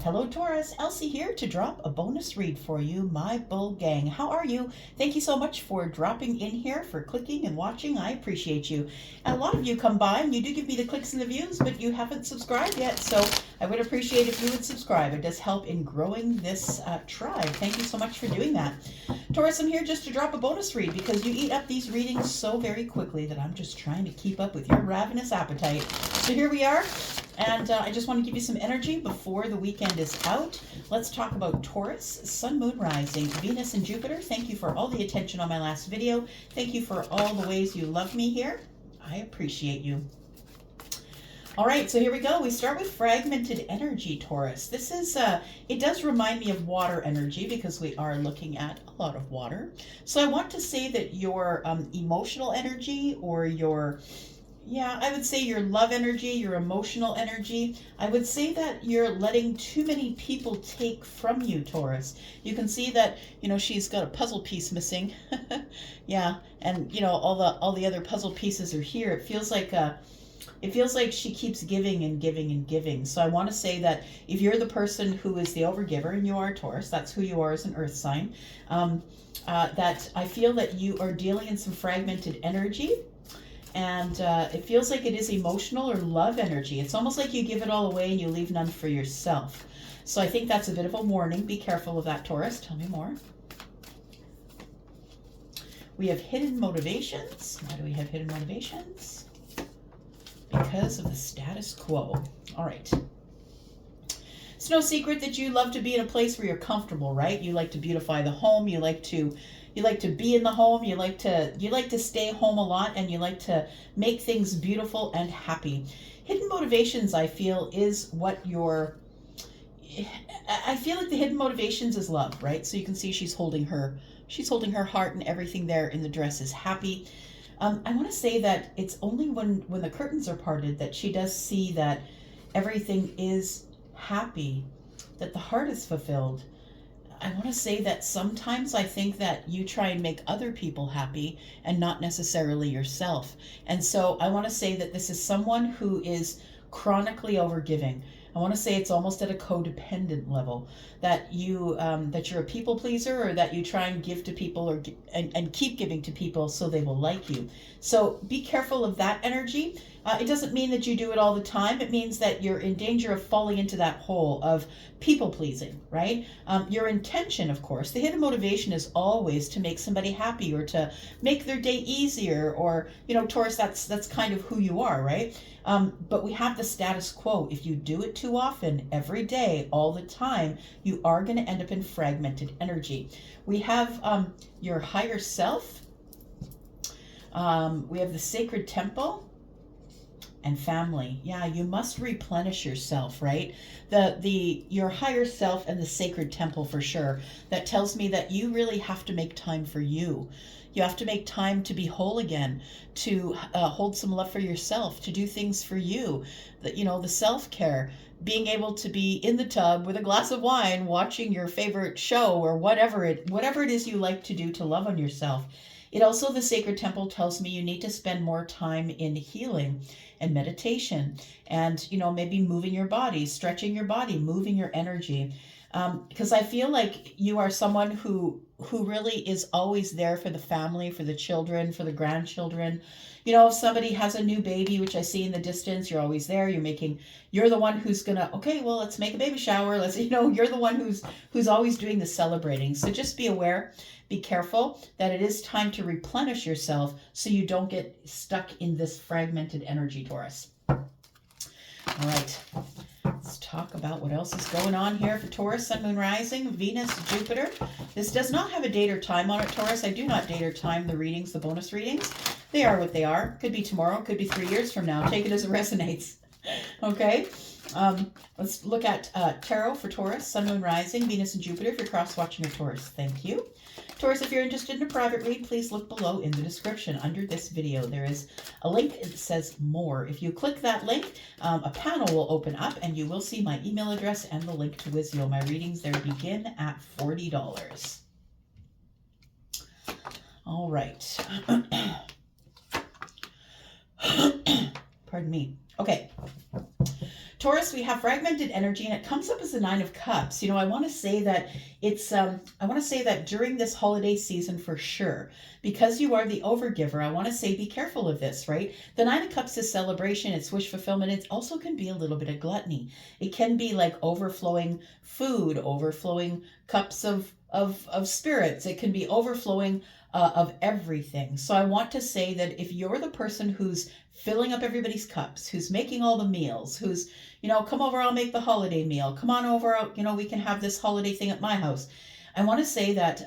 Hello Taurus, Elsie here to drop a bonus read for you, my bull gang. How are you? Thank you so much for dropping in here, for clicking and watching. I appreciate you. And a lot of you come by and you do give me the clicks and the views, but you haven't subscribed yet, so I would appreciate if you would subscribe. It does help in growing this tribe. Thank you so much for doing that. Taurus, I'm here just to drop a bonus read because you eat up these readings so very quickly that I'm just trying to keep up with your ravenous appetite. So here we are. And I just want to give you some energy before the weekend is out. Let's talk about Taurus, Sun, Moon, Rising, Venus, and Jupiter. Thank you for all the attention on my last video. Thank you for all the ways you love me here. I appreciate you. All right, so here we go. We start with fragmented energy, Taurus. This is, it does remind me of water energy because we are looking at a lot of water. So I want to say that your emotional energy or your I would say your love energy, your emotional energy. I would say that you're letting too many people take from you, Taurus. You can see that, she's got a puzzle piece missing. Yeah, and all the other puzzle pieces are here. It feels like she keeps giving and giving and giving. So I want to say that if you're the person who is the overgiver, and you are Taurus, that's who you are as an earth sign, that I feel that you are dealing in some fragmented energy. And it feels like it is emotional or love energy. It's almost like you give it all away and you leave none for yourself. So I think that's a bit of a warning. Be careful of that, Taurus. Tell me more. We have hidden motivations. Why do we have hidden motivations? Because of the status quo. All right. It's no secret that you love to be in a place where you're comfortable, right? You like to beautify the home. You like to be in the home. You like to stay home a lot, and you like to make things beautiful and happy. Hidden motivations, I feel, is what I feel like the hidden motivations is love, right? So you can see she's holding her heart, and everything there in the dress is happy. I want to say that it's only when the curtains are parted that she does see that everything is happy, that the heart is fulfilled. I want to say that sometimes I think that you try and make other people happy and not necessarily yourself. And so I want to say that this is someone who is chronically overgiving. I want to say it's almost at a codependent level, that that you're a people pleaser, or that you try and give to people and keep giving to people so they will like you. So be careful of that energy. It doesn't mean that you do it all the time. It means that you're in danger of falling into that hole of people pleasing, right? Your intention, of course, the hidden motivation is always to make somebody happy or to make their day easier, or, Taurus, that's kind of who you are, right? But we have the status quo. If you do it too often, every day, all the time, you are going to end up in fragmented energy. We have your higher self. We have the sacred temple. And family. Yeah, you must replenish yourself, right? Your higher self and the sacred temple, for sure. That tells me that you really have to make time for you. You have to make time to be whole again, to hold some love for yourself, to do things for you. The self-care, being able to be in the tub with a glass of wine, watching your favorite show, or whatever it is you like to do to love on yourself. It also, the sacred temple tells me you need to spend more time in healing and meditation, and maybe moving your body, stretching your body, moving your energy, because I feel like you are someone who really is always there for the family, for the children, for the grandchildren. If somebody has a new baby, which I see in the distance, you're always there. You're the one who's gonna, okay, well, let's make a baby shower. You're the one who's always doing the celebrating. So just be aware, be careful that it is time to replenish yourself so you don't get stuck in this fragmented energy, Taurus. All right. Let's talk about what else is going on here for Taurus, Sun, Moon, Rising, Venus, Jupiter. This does not have a date or time on it, Taurus. I do not date or time the readings, the bonus readings. They are what they are. Could be tomorrow, could be 3 years from now. Take it as it resonates. Okay. Let's look at tarot for Taurus, Sun, Moon, Rising, Venus, and Jupiter if you're cross-watching your Taurus. Thank you. Taurus, if you're interested in a private read, please look below in the description under this video. There is a link that says more. If you click that link, a panel will open up and you will see my email address and the link to Wizio. My readings there begin at $40. All right. Pardon me. Okay. Taurus, we have fragmented energy, and it comes up as the Nine of Cups. I want to say that I want to say that during this holiday season for sure, because you are the overgiver, I want to say be careful of this, right? The Nine of Cups is celebration, it's wish fulfillment. It also can be a little bit of gluttony. It can be like overflowing food, overflowing cups of spirits. It can be overflowing of everything. So I want to say that if you're the person who's filling up everybody's cups, who's making all the meals, who's, come over, I'll make the holiday meal. Come on over, we can have this holiday thing at my house. I want to say that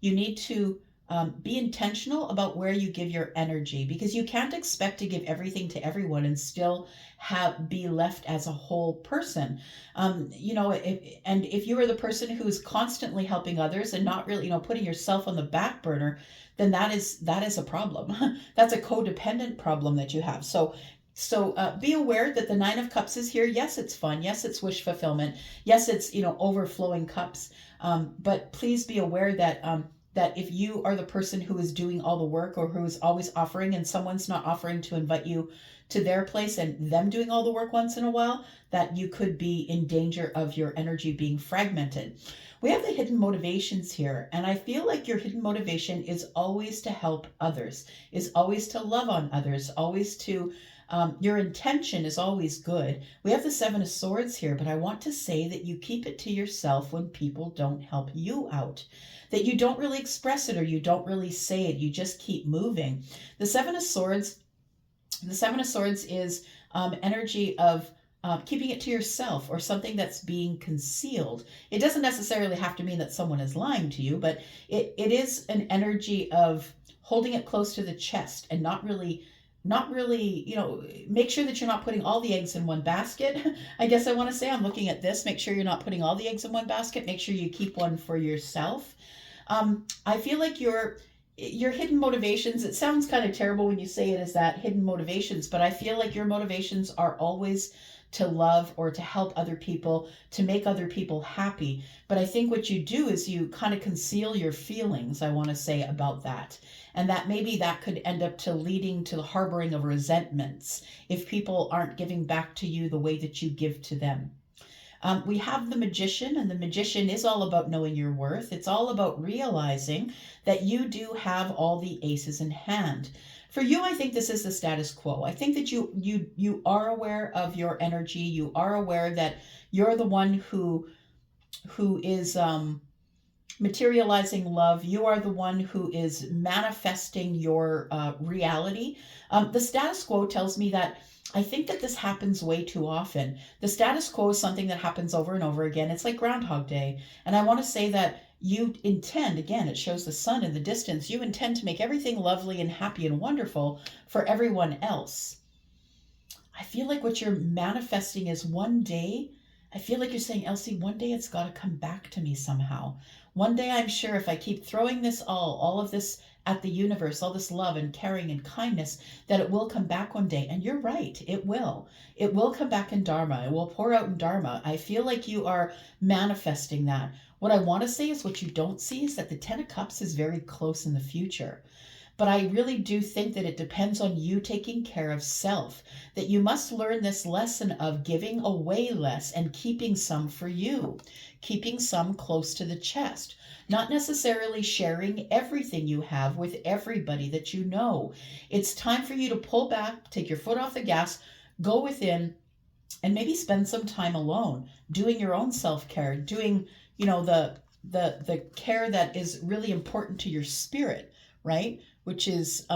you need to be intentional about where you give your energy, because you can't expect to give everything to everyone and still be left as a whole person. If you are the person who is constantly helping others and not really, putting yourself on the back burner, then that is a problem. That's a codependent problem that you have. So be aware that the Nine of Cups is here. Yes, it's fun. Yes, it's wish fulfillment. Yes, it's, overflowing cups. But please be aware that that if you are the person who is doing all the work, or who is always offering, and someone's not offering to invite you to their place and them doing all the work once in a while, that you could be in danger of your energy being fragmented. We have the hidden motivations here, and I feel like your hidden motivation is always to help others, is always to love on others, always to your intention is always good. We have the Seven of Swords here, but I want to say that you keep it to yourself when people don't help you out, that you don't really express it, or you don't really say it. You just keep moving. The Seven of Swords is energy of keeping it to yourself, or something that's being concealed. It doesn't necessarily have to mean that someone is lying to you, but it is an energy of holding it close to the chest and not really, make sure that you're not putting all the eggs in one basket. I guess I want to say, I'm looking at this, make sure you're not putting all the eggs in one basket. Make sure you keep one for yourself. I feel like your hidden motivations, it sounds kind of terrible when you say it as that, hidden motivations, but I feel like your motivations are always to love or to help other people, to make other people happy. But I think what you do is you kind of conceal your feelings, I want to say, about that. And that maybe that could end up to leading to the harboring of resentments if people aren't giving back to you the way that you give to them. We have the Magician, and the Magician is all about knowing your worth. It's all about realizing that you do have all the aces in hand. For you, I think this is the status quo. I think that you are aware of your energy. You are aware that you're the one who is materializing love. You are the one who is manifesting your reality. The status quo tells me that I think that this happens way too often. The status quo is something that happens over and over again. It's like Groundhog Day. And I want to say that you intend, again, it shows the sun in the distance, you intend to make everything lovely and happy and wonderful for everyone else. I feel like what you're manifesting is one day, I feel like you're saying, Elsie, one day it's got to come back to me somehow. One day I'm sure if I keep throwing this all of this at the universe, all this love and caring and kindness, that it will come back one day. And you're right, it will. It will come back in Dharma. It will pour out in Dharma. I feel like you are manifesting that. What I want to say is what you don't see is that the Ten of Cups is very close in the future. But I really do think that it depends on you taking care of self, that you must learn this lesson of giving away less and keeping some for you, keeping some close to the chest, not necessarily sharing everything you have with everybody that you know. It's time for you to pull back, take your foot off the gas, go within, and maybe spend some time alone, doing your own self-care, doing, the care that is really important to your spirit, right? Which is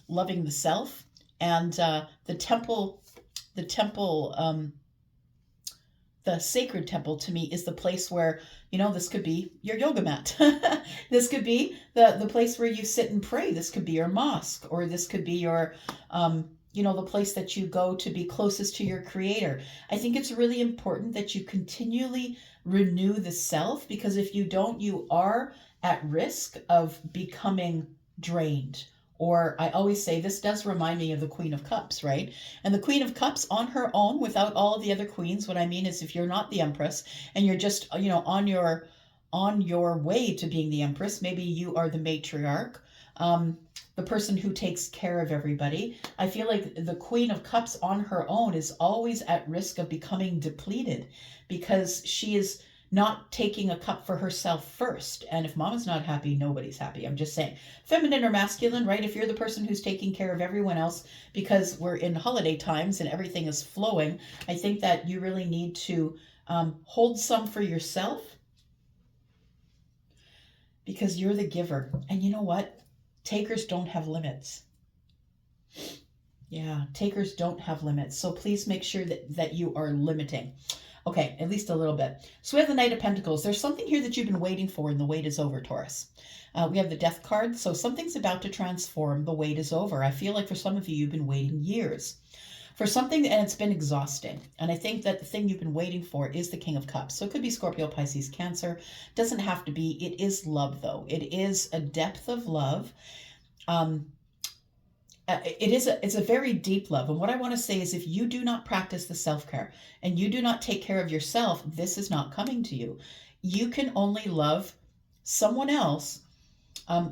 loving the self. And the sacred temple to me is the place where, this could be your yoga mat. This could be the place where you sit and pray. This could be your mosque, or this could be your, the place that you go to be closest to your creator. I think it's really important that you continually renew the self, because if you don't, you are at risk of becoming drained. Or I always say, this does remind me of the Queen of Cups, right? And the Queen of Cups on her own, without all of the other queens, what I mean is if you're not the Empress and you're just, on your way to being the Empress, maybe you are the matriarch, the person who takes care of everybody. I feel like the Queen of Cups on her own is always at risk of becoming depleted because she is not taking a cup for herself first. And if mama's not happy, nobody's happy. I'm just saying, feminine or masculine, right? If you're the person who's taking care of everyone else because we're in holiday times and everything is flowing, I think that you really need to hold some for yourself because you're the giver. And you know what? Takers don't have limits. Yeah, takers don't have limits. So please make sure that you are limiting. Okay, at least a little bit. So we have the Knight of Pentacles. There's something here that you've been waiting for, and the wait is over, Taurus. We have the Death card. So something's about to transform. The wait is over. I feel like for some of you, you've been waiting years for something, and it's been exhausting. And I think that the thing you've been waiting for is the King of Cups. So it could be Scorpio, Pisces, Cancer. Doesn't have to be. It is love, though. It is a depth of love. It's a very deep love. And what I want to say is if you do not practice the self-care and you do not take care of yourself, this is not coming to you. You can only love someone else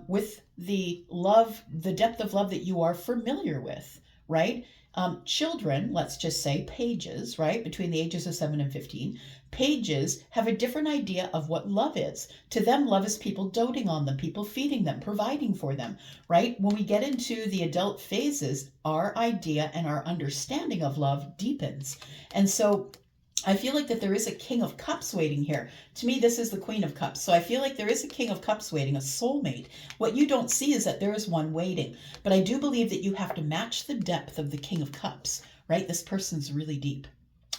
with the love, the depth of love that you are familiar with, right? Children, let's just say pages, right? Between the ages of 7 and 15, pages have a different idea of what love is. To them, love is people doting on them, people feeding them, providing for them, right? When we get into the adult phases, our idea and our understanding of love deepens. And so I feel like that there is a King of Cups waiting here. To me, this is the Queen of Cups. So I feel like there is a King of Cups waiting, a soulmate. What you don't see is that there is one waiting. But I do believe that you have to match the depth of the King of Cups, right? This person's really deep,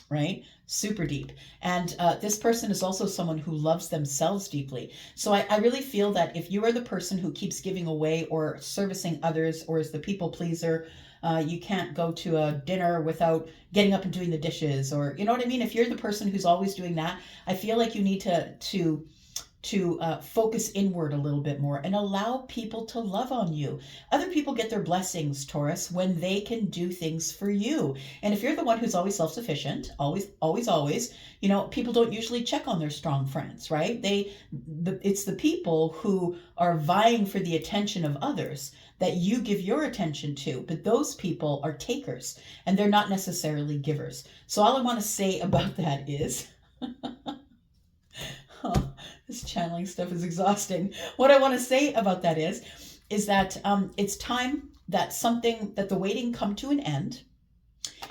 right? Super deep. And this person is also someone who loves themselves deeply. So I really feel that if you are the person who keeps giving away or servicing others or is the people pleaser, you can't go to a dinner without getting up and doing the dishes, or you know what I mean? If you're the person who's always doing that, I feel like you need to focus inward a little bit more and allow people to love on you. Other people get their blessings, Taurus, when they can do things for you. And if you're the one who's always self-sufficient, always, you know, people don't usually check on their strong friends, right? It's the people who are vying for the attention of others that you give your attention to, but those people are takers and they're not necessarily givers. So all I want to say about that is, oh, this channeling stuff is exhausting. What I want to say about that is that it's time that the waiting come to an end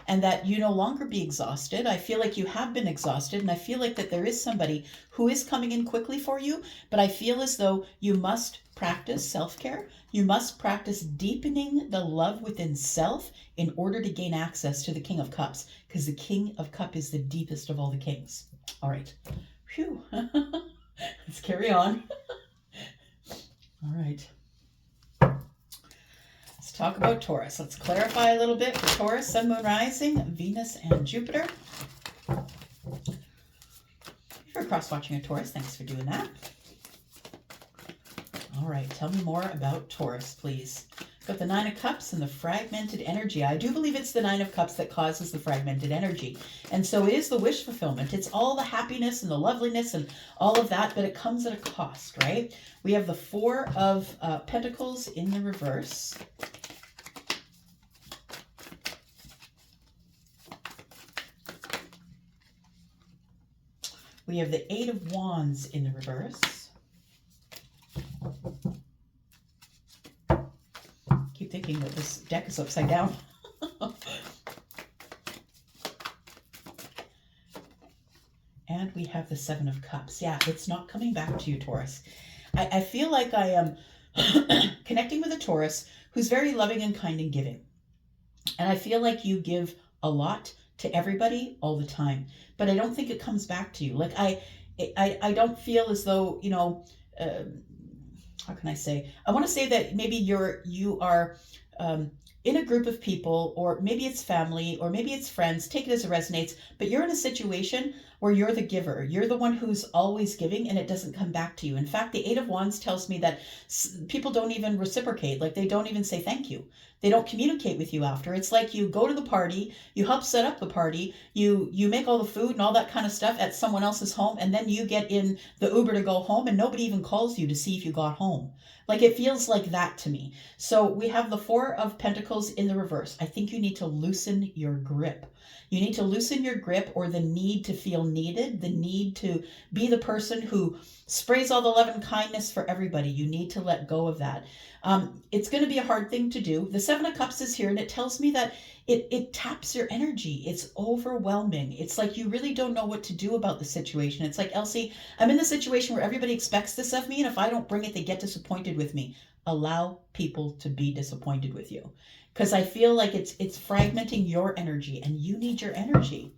and that you no longer be exhausted. I feel like you have been exhausted, and I feel like that there is somebody who is coming in quickly for you, but I feel as though you must practice self-care. You must practice deepening the love within self in order to gain access to the King of Cups, because the King of Cups is the deepest of all the kings. All right. Phew. Let's carry on. All right. Let's talk about Taurus. Let's clarify a little bit for Taurus, Sun, Moon, Rising, Venus, and Jupiter. If you're cross-watching a Taurus, thanks for doing that. All right, tell me more about Taurus, please. Got the Nine of Cups and the fragmented energy. I do believe it's the Nine of Cups that causes the fragmented energy. And so it is the wish fulfillment. It's all the happiness and the loveliness and all of that, but it comes at a cost, right? We have the Four of Pentacles in the reverse. We have the Eight of Wands in the reverse. Keep thinking that this deck is upside down. And we have the Seven of Cups. Yeah, it's not coming back to you, Taurus. I feel like I am connecting with a Taurus who's very loving and kind and giving. And I feel like you give a lot to everybody all the time, but I don't think it comes back to you. Like I don't feel as though, you know, how can I say? I want to say that maybe you are in a group of people, or maybe it's family, or maybe it's friends, take it as it resonates, but you're in a situation where you're the giver. You're the one who's always giving and it doesn't come back to you. In fact, the Eight of Wands tells me that people don't even reciprocate. Like they don't even say thank you. They don't communicate with you after. It's like you go to the party, you help set up the party, you make all the food and all that kind of stuff at someone else's home, and then you get in the Uber to go home and nobody even calls you to see if you got home. Like it feels like that to me. So we have the Four of Pentacles in the reverse. I think you need to loosen your grip. You need to loosen your grip, or the need to feel needed, the need to be the person who sprays all the love and kindness for everybody. You need to let go of that. It's going to be a hard thing to do. The Seven of Cups is here, and it tells me that it taps your energy. It's overwhelming. It's like you really don't know what to do about the situation. It's like, Elsie, I'm in the situation where everybody expects this of me, and if I don't bring it, they get disappointed with me. Allow people to be disappointed with you. Because I feel like it's fragmenting your energy, and you need your energy.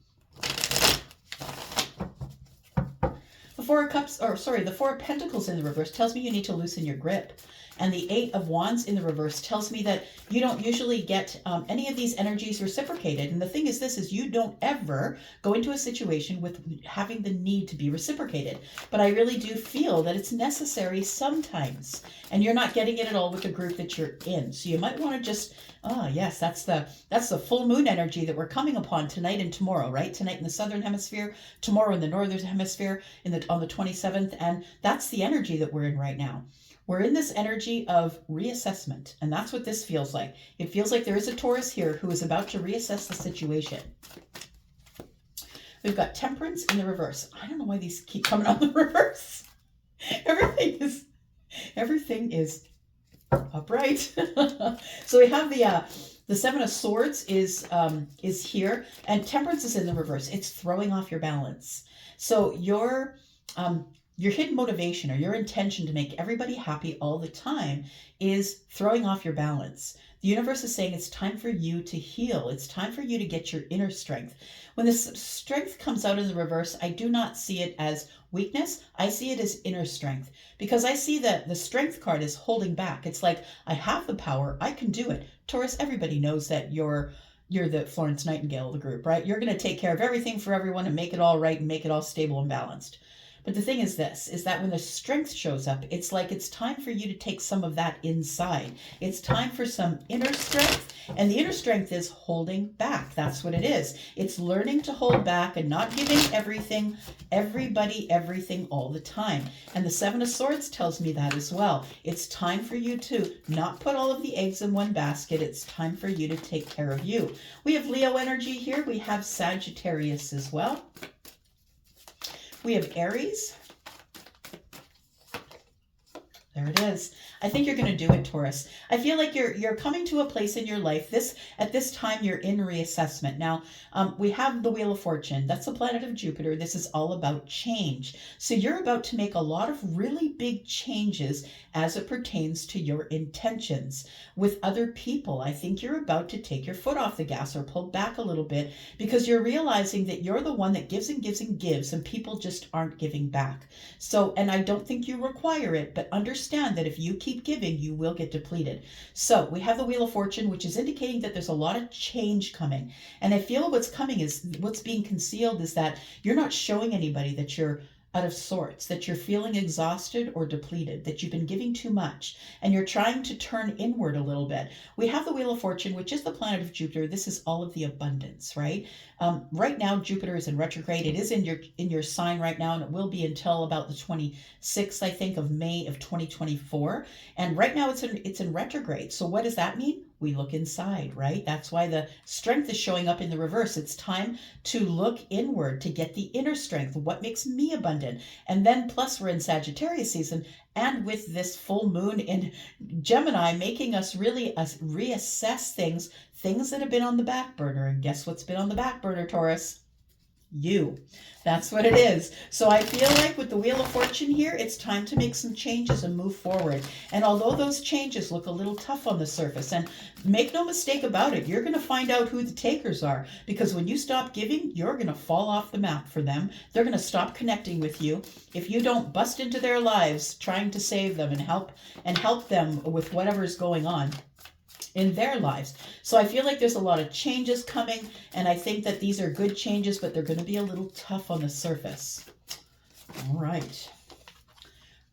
The Four of Cups, or sorry, the Four of Pentacles in the reverse tells me you need to loosen your grip. And the Eight of Wands in the reverse tells me that you don't usually get any of these energies reciprocated. And the thing is this, is you don't ever go into a situation with having the need to be reciprocated. But I really do feel that it's necessary sometimes. And you're not getting it at all with the group that you're in. So you might want to just, yes, that's the full moon energy that we're coming upon tonight and tomorrow, right? Tonight in the southern hemisphere, tomorrow in the northern hemisphere on the 27th. And that's the energy that we're in right now. We're in this energy of reassessment, and that's what this feels like. It feels like there is a Taurus here who is about to reassess the situation. We've got Temperance in the reverse. I don't know why these keep coming on the reverse. Everything is upright. So we have the Seven of Swords is here, and Temperance is in the reverse. It's throwing off your balance. So your hidden motivation, or your intention to make everybody happy all the time, is throwing off your balance. The universe is saying it's time for you to heal. It's time for you to get your inner strength. When this strength comes out in the reverse, I do not see it as weakness. I see it as inner strength, because I see that the strength card is holding back. It's like, I have the power. I can do it. Taurus, everybody knows that you're the Florence Nightingale of the group, right? You're going to take care of everything for everyone and make it all right and make it all stable and balanced. But the thing is this, is that when the strength shows up, it's like it's time for you to take some of that inside. It's time for some inner strength, and the inner strength is holding back. That's what it is. It's learning to hold back and not giving everybody everything all the time. And the Seven of Swords tells me that as well. It's time for you to not put all of the eggs in one basket. It's time for you to take care of you. We have Leo energy here. We have Sagittarius as well. We have Aries. There it is. I think you're going to do it, Taurus. I feel like you're coming to a place in your life. At this time, you're in reassessment. Now, we have the Wheel of Fortune. That's the planet of Jupiter. This is all about change. So you're about to make a lot of really big changes as it pertains to your intentions with other people. I think you're about to take your foot off the gas, or pull back a little bit, because you're realizing that you're the one that gives and gives and gives, and people just aren't giving back. So, and I don't think you require it, but understand that if you keep giving, you will get depleted. So we have the Wheel of Fortune, which is indicating that there's a lot of change coming. And I feel what's coming is, what's being concealed is that you're not showing anybody that you're out of sorts, that you're feeling exhausted or depleted, that you've been giving too much, and you're trying to turn inward a little bit. We have the Wheel of Fortune, which is the planet of Jupiter. This is all of the abundance, right? Right now, Jupiter is in retrograde. It is in your sign right now, and it will be until about the 26th, I think, of May of 2024. And right now, it's in retrograde. So what does that mean? We look inside, right? That's why the strength is showing up in the reverse. It's time to look inward, to get the inner strength. What makes me abundant? And then plus we're in Sagittarius season, and with this full moon in Gemini, making us really reassess things that have been on the back burner. And guess what's been on the back burner, Taurus? You. That's what it is. So I feel like with the Wheel of Fortune here, it's time to make some changes and move forward. And although those changes look a little tough on the surface, and make no mistake about it, you're going to find out who the takers are, because when you stop giving, you're going to fall off the map for them. They're going to stop connecting with you if you don't bust into their lives trying to save them and help them with whatever's going on in their lives. So I feel like there's a lot of changes coming, and I think that these are good changes, but they're going to be a little tough on the surface. All right.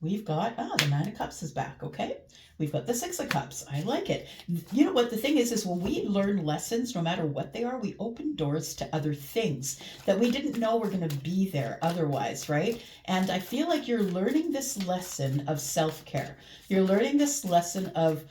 we've got, the Nine of Cups is back, okay? We've got the Six of Cups. I like it. You know what the thing is when we learn lessons, no matter what they are, we open doors to other things that we didn't know were going to be there otherwise, right? And I feel like you're learning this lesson of self-care. You're learning this lesson of,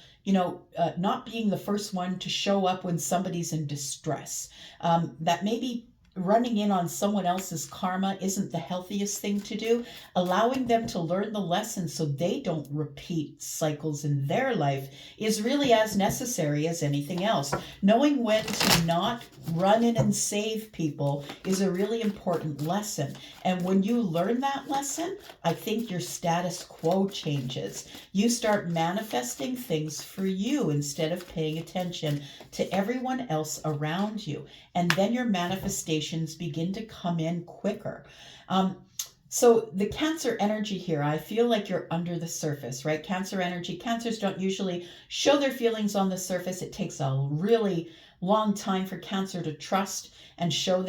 not being the first one to show up when somebody's in distress. That maybe running in on someone else's karma isn't the healthiest thing to do. Allowing them to learn the lesson so they don't repeat cycles in their life is really as necessary as anything else. Knowing when to not run in and save people is a really important lesson. And when you learn that lesson, I think your status quo changes. You start manifesting things for you instead of paying attention to everyone else around you. And then your manifestations begin to come in quicker. So the Cancer energy here, I feel like you're under the surface, right? Cancer energy, Cancers don't usually show their feelings on the surface. It takes a really long time for Cancer to trust and show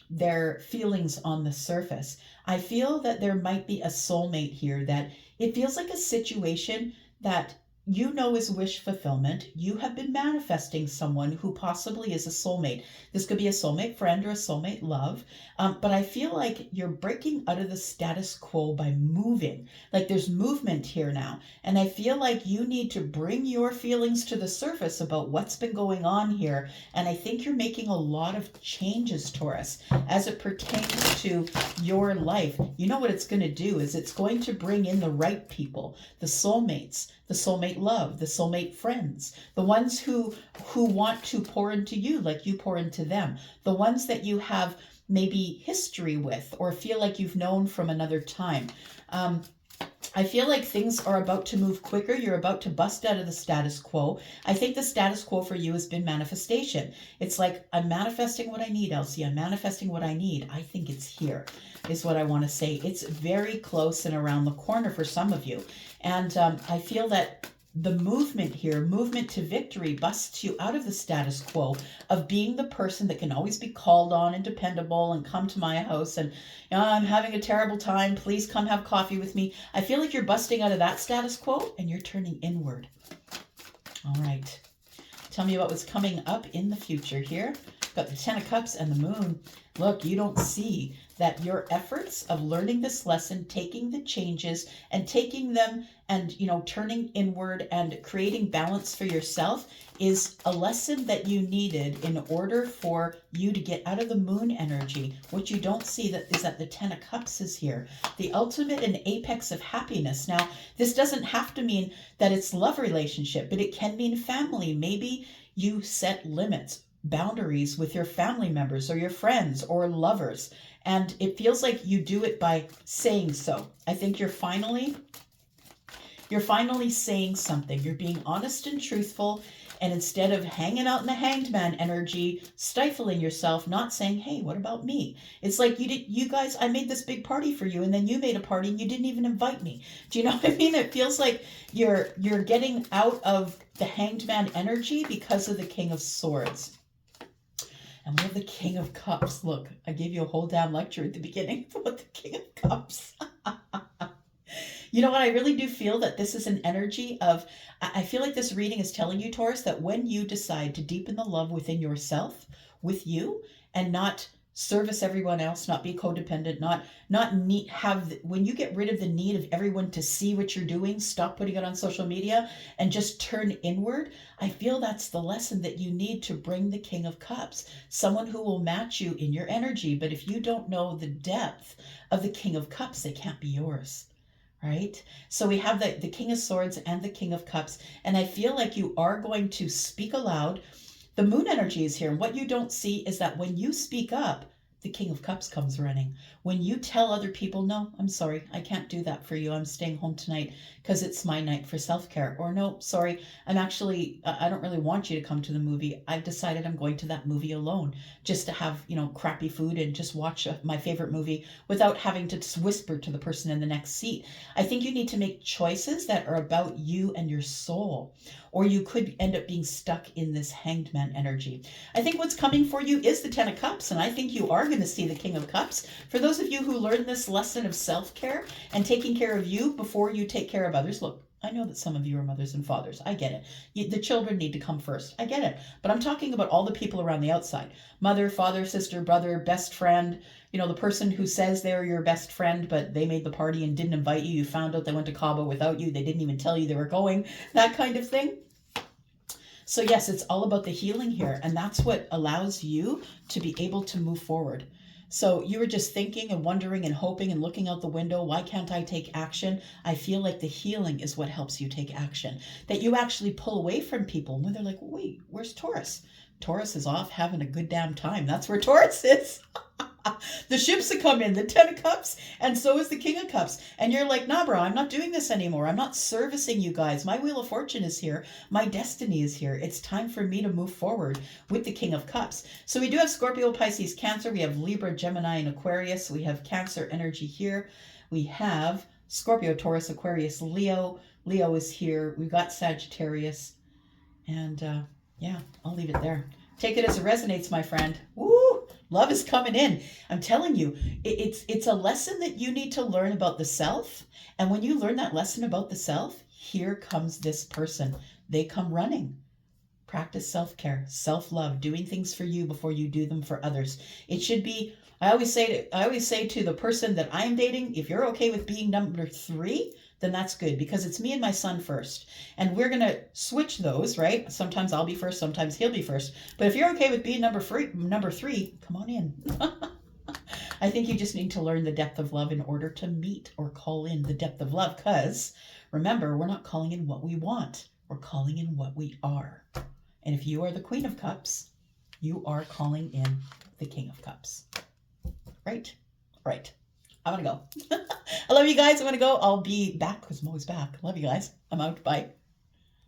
their feelings on the surface. I feel that there might be a soulmate here, that it feels like a situation that is wish fulfillment. You have been manifesting someone who possibly is a soulmate. This could be a soulmate friend or a soulmate love. But I feel like you're breaking out of the status quo by moving. Like there's movement here now. And I feel like you need to bring your feelings to the surface about what's been going on here. And I think you're making a lot of changes, Taurus, as it pertains to your life. You know what it's going to do is it's going to bring in the right people, the soulmates, the soulmate love, the soulmate friends, the ones who want to pour into you like you pour into them, the ones that you have maybe history with or feel like you've known from another time. I feel like things are about to move quicker. You're about to bust out of the status quo. I think the status quo for you has been manifestation. It's like, I'm manifesting what I need, Elsie. I'm manifesting what I need. I think it's here, is what I want to say. It's very close and around the corner for some of you. And I feel that the movement here, movement to victory, busts you out of the status quo of being the person that can always be called on and dependable and come to my house and, I'm having a terrible time. Please come have coffee with me. I feel like you're busting out of that status quo and you're turning inward. All right. Tell me about what's coming up in the future here. Got the Ten of Cups and the Moon. Look, you don't see that your efforts of learning this lesson, taking the changes and taking them and, turning inward and creating balance for yourself is a lesson that you needed in order for you to get out of the Moon energy. What you don't see is that the Ten of Cups is here, the ultimate and apex of happiness. Now, this doesn't have to mean that it's love relationship, but it can mean family. Maybe you set limits, boundaries with your family members or your friends or lovers. And it feels like you do it by saying so. I think you're finally saying something. You're being honest and truthful. And instead of hanging out in the hanged man energy, stifling yourself, not saying, hey, what about me? It's like you guys, I made this big party for you and then you made a party and you didn't even invite me. Do you know what I mean? It feels like you're getting out of the hanged man energy because of the King of Swords. And we have the King of Cups. Look, I gave you a whole damn lecture at the beginning about the King of Cups. You know what? I really do feel that this is an energy of, I feel like this reading is telling you, Taurus, that when you decide to deepen the love within yourself, with you, and not service everyone else, not be codependent, when you get rid of the need of everyone to see what you're doing, stop putting it on social media and just turn inward. I feel that's the lesson that you need to bring the King of Cups, someone who will match you in your energy. But if you don't know the depth of the King of Cups, they can't be yours. Right? So we have the King of Swords and the King of Cups. And I feel like you are going to speak aloud. The Moon energy is here. And what you don't see is that when you speak up, the King of Cups comes running. When you tell other people, no, I'm sorry, I can't do that for you. I'm staying home tonight because it's my night for self-care. Or no, sorry, I don't really want you to come to the movie. I've decided I'm going to that movie alone just to have, crappy food and just watch my favorite movie without having to whisper to the person in the next seat. I think you need to make choices that are about you and your soul, or you could end up being stuck in this hanged man energy. I think what's coming for you is the Ten of Cups, and I think you are going to see the King of Cups. For those of you who learned this lesson of self-care and taking care of you before you take care of others, look, I know that some of you are mothers and fathers. I get it. The children need to come first. I get it. But I'm talking about all the people around the outside. Mother, father, sister, brother, best friend. The person who says they're your best friend, but they made the party and didn't invite you. You found out they went to Cabo without you. They didn't even tell you they were going. That kind of thing. So yes, it's all about the healing here. And that's what allows you to be able to move forward. So you were just thinking and wondering and hoping and looking out the window. Why can't I take action? I feel like the healing is what helps you take action. That you actually pull away from people when they're like, wait, where's Taurus? Taurus is off having a good damn time. That's where Taurus is. The ships that come in, the 10 of Cups, and so is the King of Cups. And you're like, nah, bro, I'm not doing this anymore. I'm not servicing you guys. My Wheel of Fortune is here. My destiny is here. It's time for me to move forward with the King of Cups. So we do have Scorpio, Pisces, Cancer. We have Libra, Gemini, and Aquarius. We have Cancer energy here. We have Scorpio, Taurus, Aquarius, Leo. Leo is here. We've got Sagittarius. And yeah, I'll leave it there. Take it as it resonates, my friend. Woo! Love is coming in. I'm telling you, it's a lesson that you need to learn about the self. And when you learn that lesson about the self, here comes this person. They come running. Practice self-care, self-love, doing things for you before you do them for others. It should be, I always say to the person that I'm dating, if you're okay with being number 3, then that's good, because it's me and my son first. And we're going to switch those, right? Sometimes I'll be first, sometimes he'll be first. But if you're okay with being number 3, come on in. I think you just need to learn the depth of love in order to meet or call in the depth of love. Because remember, we're not calling in what we want. We're calling in what we are. And if you are the Queen of Cups, you are calling in the King of Cups. Right? Right. I'm going to go. I love you guys. I'm going to go. I'll be back because I'm always back. Love you guys. I'm out. Bye.